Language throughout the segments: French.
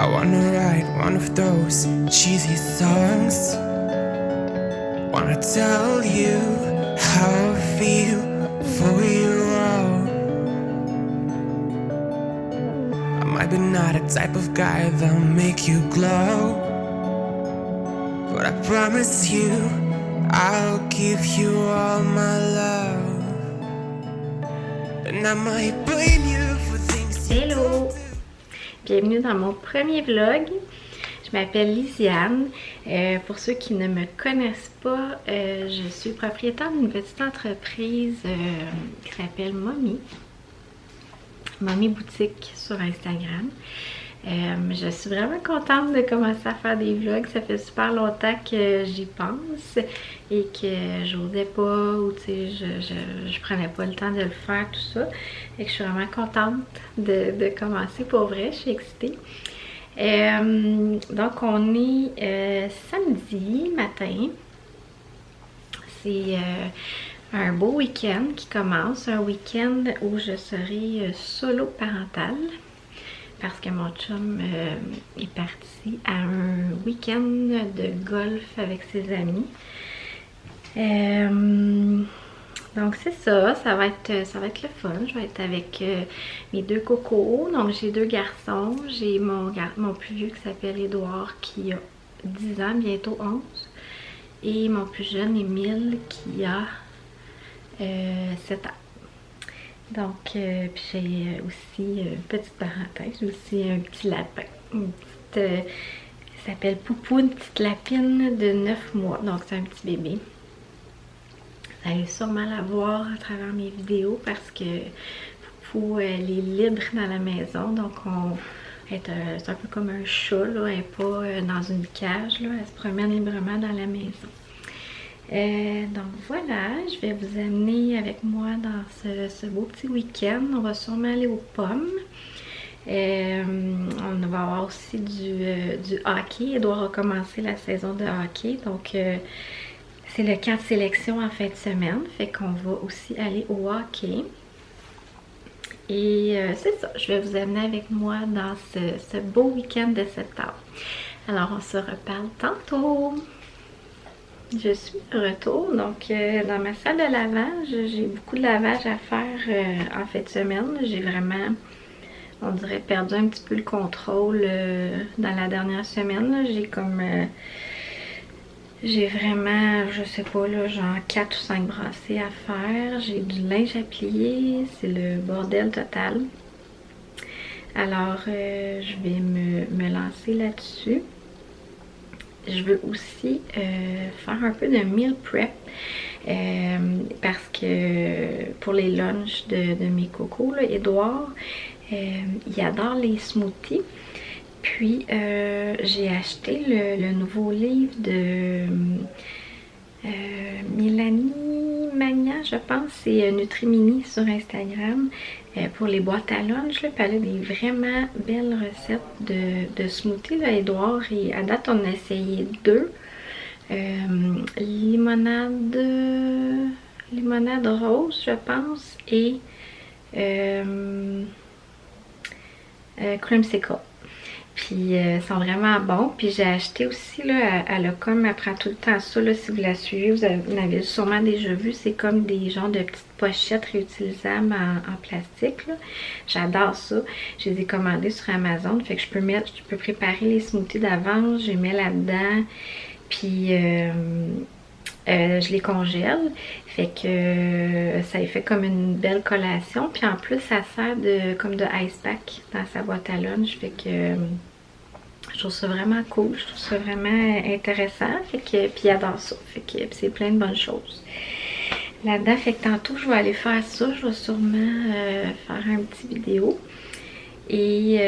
I wanna write one of those cheesy songs. Wanna tell you how I feel for you all. I might be not the type of guy that'll make you glow, but I promise you I'll give you all my love. And I might blame you for things you Hello! Bienvenue dans mon premier vlog. Je m'appelle Lisiane. Pour ceux qui ne me connaissent pas, je suis propriétaire d'une petite entreprise qui s'appelle Mommy. Mommy Boutique sur Instagram. Je suis vraiment contente de commencer à faire des vlogs. Ça fait super longtemps que j'y pense et que j'osais pas ou tu sais, je prenais pas le temps de le faire, tout ça. Et que je suis vraiment contente de commencer pour vrai. Je suis excitée. Donc on est samedi matin. C'est un beau week-end qui commence. Un week-end où je serai solo parentale. Parce que mon chum est parti à un week-end de golf avec ses amis. Donc c'est ça, ça va être le fun. Je vais être avec mes deux cocos. Donc j'ai deux garçons. J'ai mon plus vieux qui s'appelle Édouard qui a 10 ans, bientôt 11. Et mon plus jeune Émile qui a 7 ans. Donc, puis j'ai aussi, petite parenthèse, j'ai aussi un petit lapin. Il s'appelle Poupou, une petite lapine de 9 mois. Donc, c'est un petit bébé. Vous allez sûrement la voir à travers mes vidéos parce que Poupou, elle est libre dans la maison. Donc, c'est un peu comme un chat, là. Elle n'est pas dans une cage, là. Elle se promène librement dans la maison. Donc voilà, je vais vous amener avec moi dans ce beau petit week-end. On va sûrement aller aux pommes. On va avoir aussi du hockey. Édouard a commencé la saison de hockey. Donc c'est le camp de sélection en fin de semaine. Fait qu'on va aussi aller au hockey. Et c'est ça, je vais vous amener avec moi dans ce beau week-end de septembre. Alors on se reparle tantôt. Je suis de retour, donc dans ma salle de lavage, j'ai beaucoup de lavage à faire en fin de semaine. J'ai vraiment, on dirait, perdu un petit peu le contrôle dans la dernière semaine. J'ai vraiment, je sais pas, là, genre 4 ou 5 brassées à faire. J'ai du linge à plier, c'est le bordel total. Alors, je vais me lancer là-dessus. Je veux aussi faire un peu de meal prep parce que pour les lunchs de mes cocos, là, Édouard, il adore les smoothies. Puis j'ai acheté le nouveau livre de Mélanie Magna, je pense, c'est Nutrimini sur Instagram pour les boîtes à lunch. Là, puis elle a des vraiment belles recettes de smoothies. Là, Édouard, et à date, on a essayé 2. Limonade rose, je pense, et creamsicle. Puis ils sont vraiment bons. Puis j'ai acheté aussi, là, elle a comme, elle prend tout le temps ça, là, si vous la suivez, vous avez sûrement déjà vu, c'est comme des genres de petites pochettes réutilisables en plastique, là. J'adore ça. Je les ai commandées sur Amazon, fait que je peux préparer les smoothies d'avance, je les mets là-dedans, puis je les congèle, fait que ça fait comme une belle collation, puis en plus ça sert comme de ice pack dans sa boîte à lunch, fait que je trouve ça vraiment cool, je trouve ça vraiment intéressant, fait que, puis il adore ça, fait que c'est plein de bonnes choses là-dedans, fait que tantôt je vais aller faire ça, je vais sûrement faire un petit vidéo. Et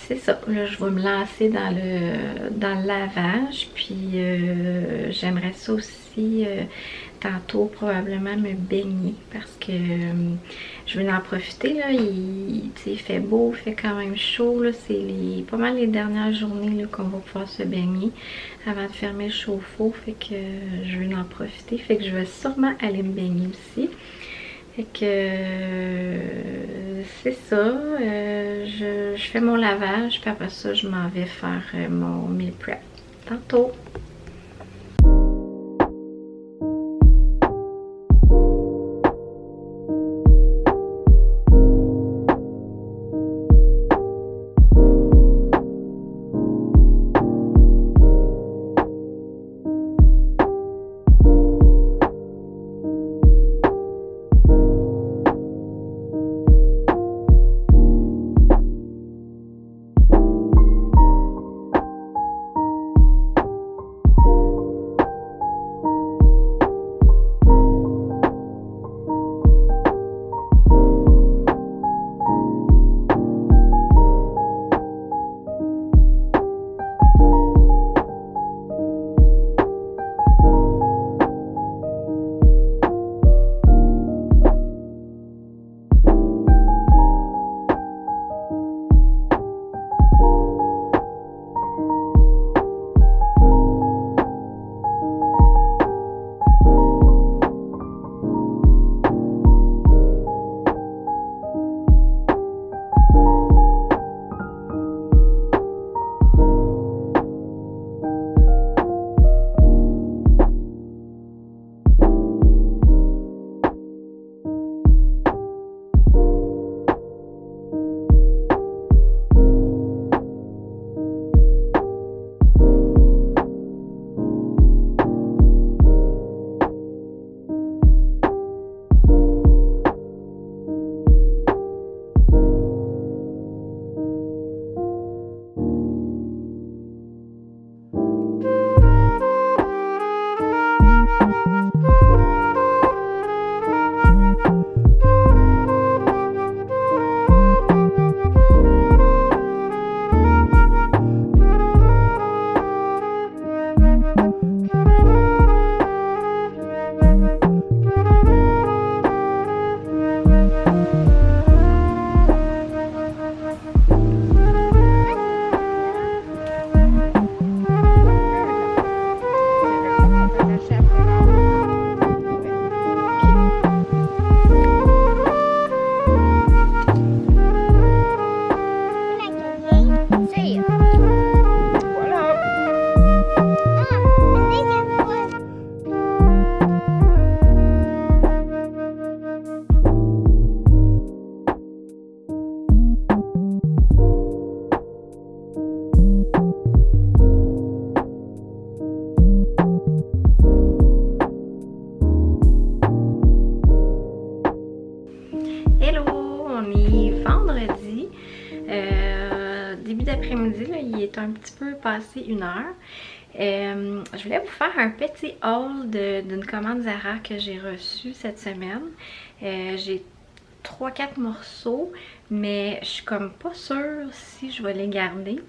c'est ça, là je vais me lancer dans le lavage, puis j'aimerais ça aussi tantôt probablement me baigner parce que je vais en profiter, là, il fait beau, il fait quand même chaud, là, c'est pas mal les dernières journées qu'on va pouvoir se baigner avant de fermer le chauffe-eau, fait que je vais en profiter, fait que je vais sûrement aller me baigner aussi. Fait que c'est ça. Je fais mon lavage, puis après ça, je m'en vais faire mon meal prep. Tantôt! Hello! On est vendredi. Début d'après-midi, il est un petit peu passé 1h. Je voulais vous faire un petit haul d'une commande Zara que j'ai reçue cette semaine. J'ai 3-4 morceaux, mais je suis comme pas sûre si je vais les garder.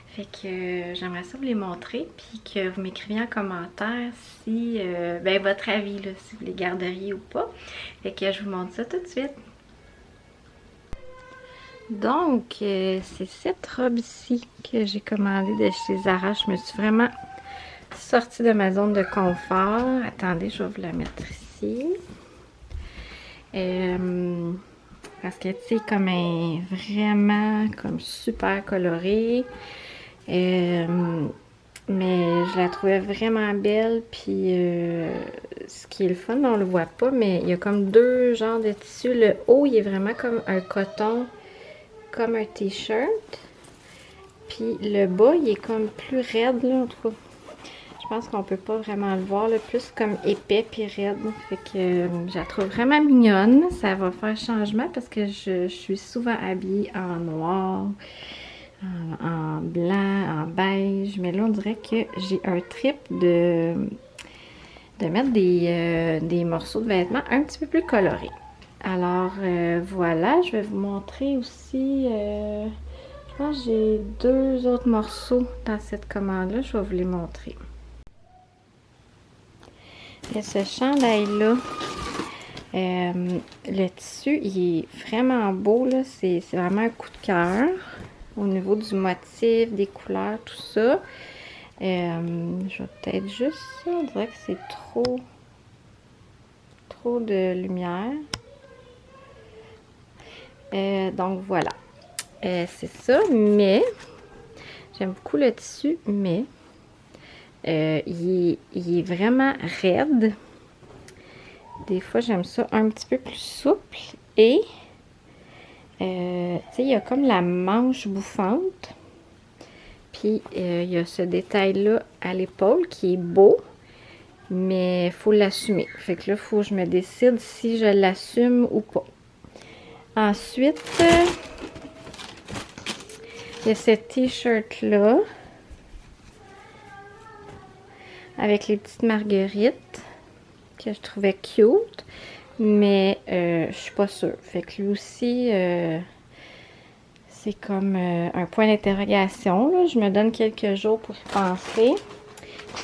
Fait que j'aimerais ça vous les montrer, puis que vous m'écriviez en commentaire si, votre avis, là, si vous les garderiez ou pas. Fait que je vous montre ça tout de suite. Donc, c'est cette robe-ci que j'ai commandée de chez Zara. Je me suis vraiment sortie de ma zone de confort. Attendez, je vais vous la mettre ici. Parce que, tu sais, comme elle est vraiment comme super colorée. Mais je la trouvais vraiment belle. Puis, ce qui est le fun, on le voit pas, mais il y a comme deux genres de tissus. Le haut, il est vraiment comme un coton, comme un t-shirt. Puis le bas, il est comme plus raide, là, en tout cas. Je pense qu'on peut pas vraiment le voir, là, plus comme épais puis raide. Fait que je la trouve vraiment mignonne. Ça va faire changement parce que je suis souvent habillée en noir, en blanc, en beige. Mais là, on dirait que j'ai un trip de mettre des morceaux de vêtements un petit peu plus colorés. Alors voilà, je vais vous montrer aussi, je pense que j'ai 2 autres morceaux dans cette commande-là, je vais vous les montrer. Et ce chandail-là, le tissu, il est vraiment beau, là, c'est vraiment un coup de cœur au niveau du motif, des couleurs, tout ça. Je vais peut-être juste ça, on dirait que c'est trop de lumière. Donc voilà. C'est ça, mais j'aime beaucoup le tissu, mais il est vraiment raide. Des fois, j'aime ça un petit peu plus souple. Et, tu sais, il y a comme la manche bouffante. Puis, il y a ce détail-là à l'épaule qui est beau. Mais il faut l'assumer. Fait que là, il faut que je me décide si je l'assume ou pas. Ensuite, il y a ce t-shirt-là. Avec les petites marguerites. Que je trouvais cute. Mais je suis pas sûre. Fait que lui aussi, c'est comme un point d'interrogation. Je me donne quelques jours pour y penser.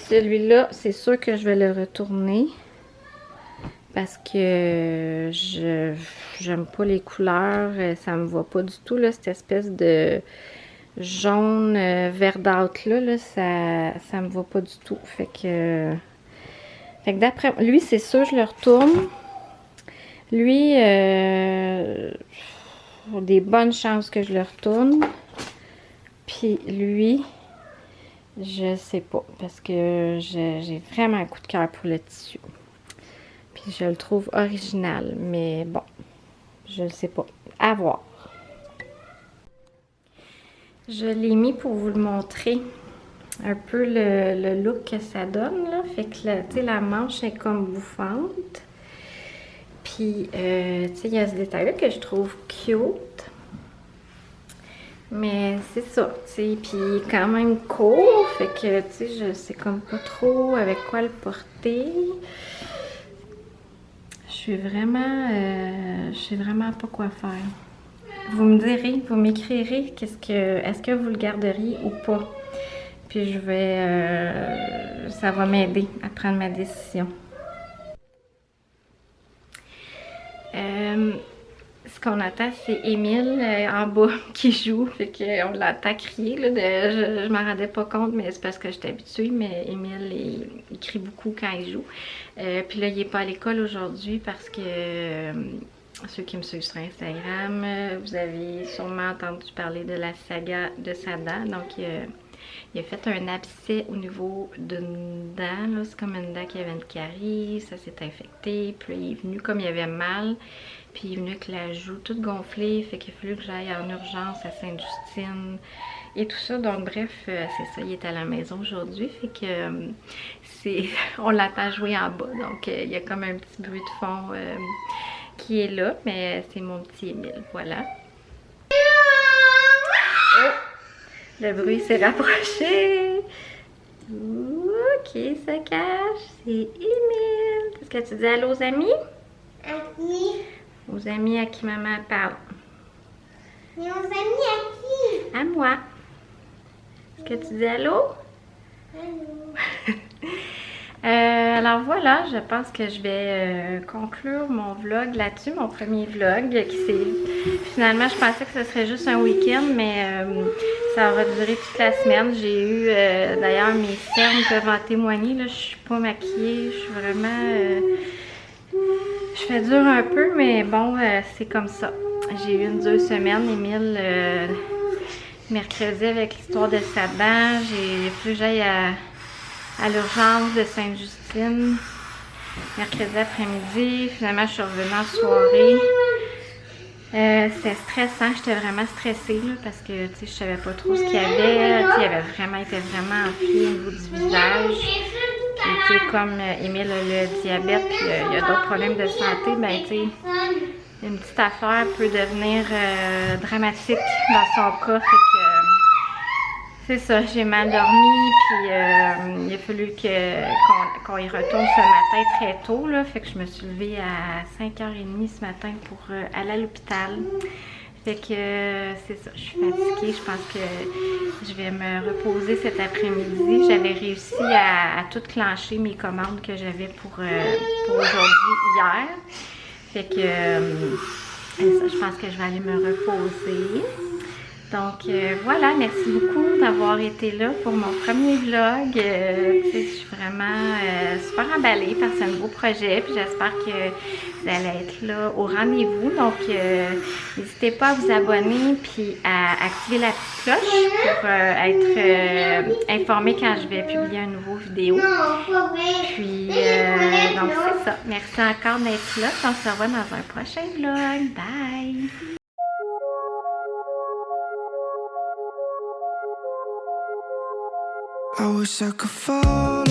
Celui-là, c'est sûr que je vais le retourner. Parce que j'aime pas les couleurs. Ça me va pas du tout, là, cette espèce de jaune verdâtre là, ça me va pas du tout. Fait que d'après lui, c'est sûr, je le retourne. Lui, des bonnes chances que je le retourne. Puis lui, je sais pas. Parce que j'ai vraiment un coup de cœur pour le tissu. Puis je le trouve original. Mais bon, je le sais pas. À voir. Je l'ai mis pour vous le montrer. Un peu le look que ça donne, là. Fait que, tu sais, la manche est comme bouffante. Puis, tu sais, il y a ce détail-là que je trouve cute. Mais c'est ça, tu sais. Puis, quand même court. Fait que, tu sais, je sais comme pas trop avec quoi le porter. Je sais vraiment pas quoi faire. Vous me direz, vous m'écrirez est-ce que vous le garderiez ou pas. Puis je vais, ça va m'aider à prendre ma décision. Ce qu'on attend, c'est Émile en bas qui joue. Fait qu'on l'entend crier. Là, je m'en rendais pas compte, mais c'est parce que j'étais habituée. Mais Émile, il crie beaucoup quand il joue. Puis là, il n'est pas à l'école aujourd'hui parce que ceux qui me suivent sur Instagram, vous avez sûrement entendu parler de la saga de sa dent. Donc, il a fait un abcès au niveau d'une dent. C'est comme une dent qui avait une carie, ça s'est infecté. Puis il est venu comme il avait mal. Puis il est venu avec la joue toute gonflée. Fait qu'il a fallu que j'aille en urgence à Sainte-Justine et tout ça. Donc bref, c'est ça, il est à la maison aujourd'hui. Fait que on l'entend jouer en bas. Donc il y a comme un petit bruit de fond qui est là. Mais c'est mon petit Émile, voilà. Oh! Le bruit s'est rapproché. Ok, ça cache. C'est Émile. Est-ce que tu dis allô aux amis? Amis. Aux amis à qui maman parle. Mais aux amis à qui? À moi. Est-ce que tu dis allô? Allô. Alors voilà, je pense que je vais conclure mon vlog là-dessus, mon premier vlog qui c'est... Finalement, je pensais que ce serait juste un week-end, mais ça aura duré toute la semaine. J'ai eu, d'ailleurs, mes cernes peuvent en témoigner, là, je suis pas maquillée, je suis vraiment... je fais dur un peu, mais bon, c'est comme ça. J'ai eu une dure semaine, Émile, mercredi avec l'histoire de sa dent, j'ai fallu que j'aille à l'urgence de Sainte-Justine mercredi après-midi. Finalement, je suis revenue en soirée. C'était stressant, j'étais vraiment stressée là, parce que tu sais, je savais pas trop ce qu'il y avait. Il était vraiment enflé au niveau du visage. Puis tu sais, comme Émile a le diabète, puis il y a d'autres problèmes de santé, ben tu sais, une petite affaire peut devenir dramatique dans son cas. Fait que c'est ça, j'ai mal dormi, puis il a fallu qu'on y retourne ce matin très tôt, là. Fait que je me suis levée à 5h30 ce matin pour aller à l'hôpital. Fait que c'est ça, je suis fatiguée, je pense que je vais me reposer cet après-midi. J'avais réussi à tout clencher mes commandes que j'avais pour aujourd'hui, hier. Fait que ça, je pense que je vais aller me reposer. Donc voilà, merci beaucoup d'avoir été là pour mon premier vlog. Je suis vraiment super emballée par ce nouveau projet, puis j'espère que vous allez être là au rendez-vous. Donc n'hésitez pas à vous abonner puis à activer la petite cloche pour être informé quand je vais publier une nouvelle vidéo. Puis donc c'est ça. Merci encore d'être là. On se revoit dans un prochain vlog. Bye! I wish I could fall